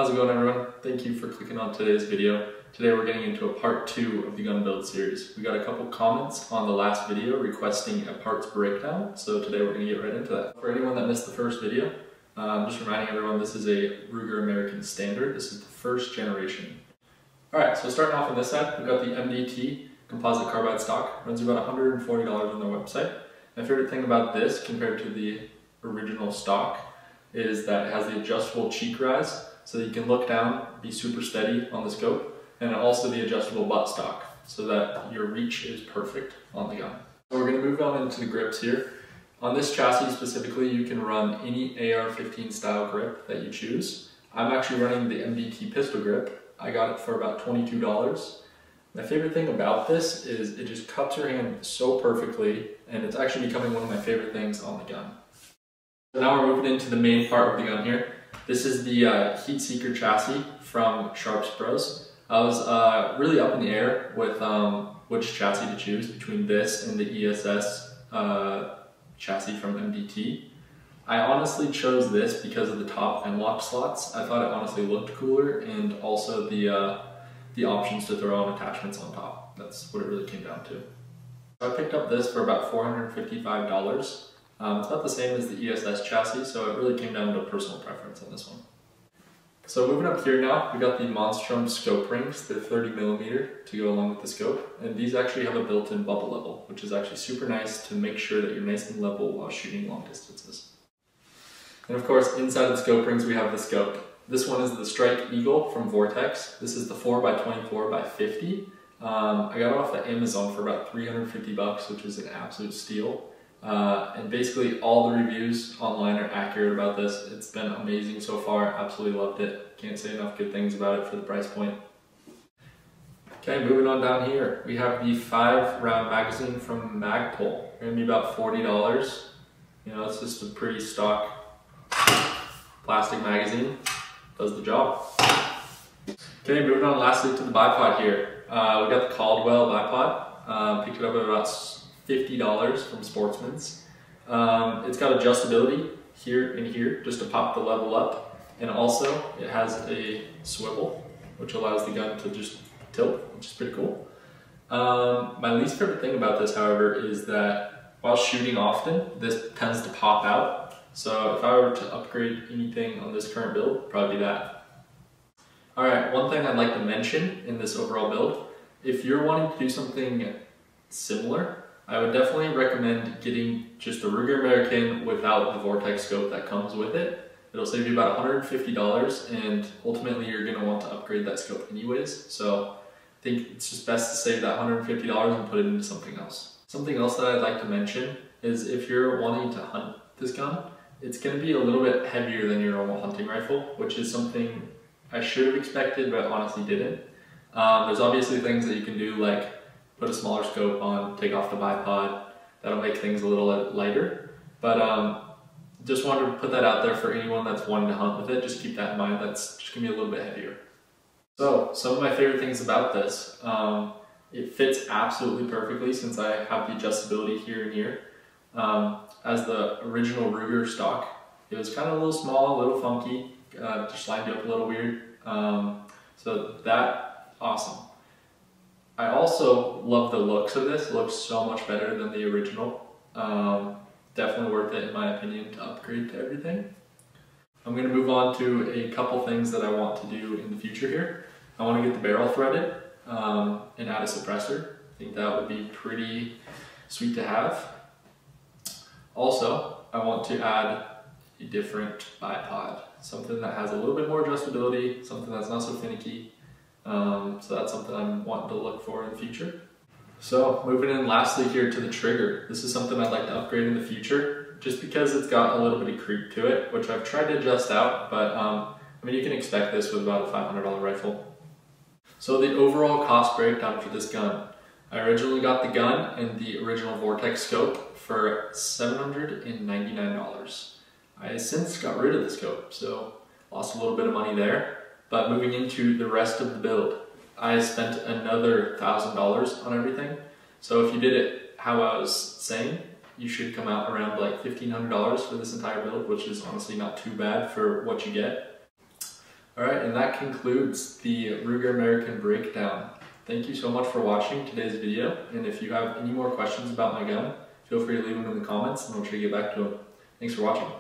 How's it going, everyone? Thank you for clicking on today's video. Today we're getting into a part 2 of the gun build series. We got a couple comments on the last video requesting a parts breakdown, so today we're going to get right into that. For anyone that missed the first video, just reminding everyone this is a Ruger American Standard. This is the first generation. Alright, so starting off on this side, we've got the MDT composite carbide stock. Runs you about $140 on their website. My favorite thing about this compared to the original stock is that it has the adjustable cheek rise, so that you can look down, be super steady on the scope, and also the adjustable butt stock, so that your reach is perfect on the gun. So we're going to move on into the grips here. On this chassis specifically, you can run any AR-15 style grip that you choose. I'm actually running the MDT pistol grip. I got it for about $22. My favorite thing about this is it just cups your hand so perfectly, and it's actually becoming one of my favorite things on the gun. So now we're moving into the main part of the gun here. This is the Heat Seeker chassis from Sharps Bros. I was really up in the air with which chassis to choose between this and the ESS chassis from MDT. I honestly chose this because of the top and lock slots. I thought it honestly looked cooler, and also the options to throw on attachments on top. That's what it really came down to. So I picked up this for about $455. It's not the same as the ESS chassis, so it really came down to personal preference on this one. So moving up here now, we got the Monstrum scope rings. They're 30mm to go along with the scope, and these actually have a built-in bubble level, which is actually super nice to make sure that you're nice and level while shooting long distances. And of course, inside the scope rings we have the scope. This one is the Strike Eagle from Vortex. This is the 4x24x50. I got it off of Amazon for about $350, which is an absolute steal. And basically all the reviews online are accurate about this. It's been amazing so far, absolutely loved it. Can't say enough good things about it for the price point. Okay, moving on down here, we have the 5-round magazine from Magpul. It's gonna be about $40. You know, it's just a pretty stock plastic magazine. Does the job. Okay, moving on lastly to the bipod here. We got the Caldwell bipod. Picked it up at about $50 from Sportsman's. It's got adjustability here and here just to pop the level up, and also it has a swivel which allows the gun to just tilt, which is pretty cool. My least favorite thing about this, however, is that while shooting often, this tends to pop out. So if I were to upgrade anything on this current build, it'd probably be that. Alright, one thing I'd like to mention in this overall build, if you're wanting to do something similar, I would definitely recommend getting just a Ruger American without the Vortex Scope that comes with it. It'll save you about $150, and ultimately you're going to want to upgrade that scope anyways. So I think it's just best to save that $150 and put it into something else. Something else that I'd like to mention is if you're wanting to hunt this gun, it's going to be a little bit heavier than your normal hunting rifle, which is something I should have expected but honestly didn't. There's obviously things that you can do, like put a smaller scope on, take off the bipod. That'll make things a little lighter. But just wanted to put that out there for anyone that's wanting to hunt with it. Just keep that in mind. That's just gonna be a little bit heavier. So some of my favorite things about this, it fits absolutely perfectly since I have the adjustability here and here. As the original Ruger stock, it was kind of a little small, a little funky, just lined you up a little weird. So that, awesome. I also love the looks of this. It looks so much better than the original. Definitely worth it in my opinion to upgrade to everything. I'm going to move on to a couple things that I want to do in the future here. I want to get the barrel threaded and add a suppressor. I think that would be pretty sweet to have. Also, I want to add a different bipod. Something that has a little bit more adjustability, something that's not so finicky. So that's something I'm wanting to look for in the future. So moving in lastly here to the trigger. This is something I'd like to upgrade in the future just because it's got a little bit of creep to it, which I've tried to adjust out, but I mean, you can expect this with about a $500 rifle. So the overall cost breakdown for this gun. I originally got the gun and the original Vortex Scope for $799. I since got rid of the scope, so lost a little bit of money there. But moving into the rest of the build, I spent another $1,000 on everything. So if you did it how I was saying, you should come out around like $1,500 for this entire build, which is honestly not too bad for what you get. Alright, and that concludes the Ruger American breakdown. Thank you so much for watching today's video, and if you have any more questions about my gun, feel free to leave them in the comments and I'll try to get back to them. Thanks for watching.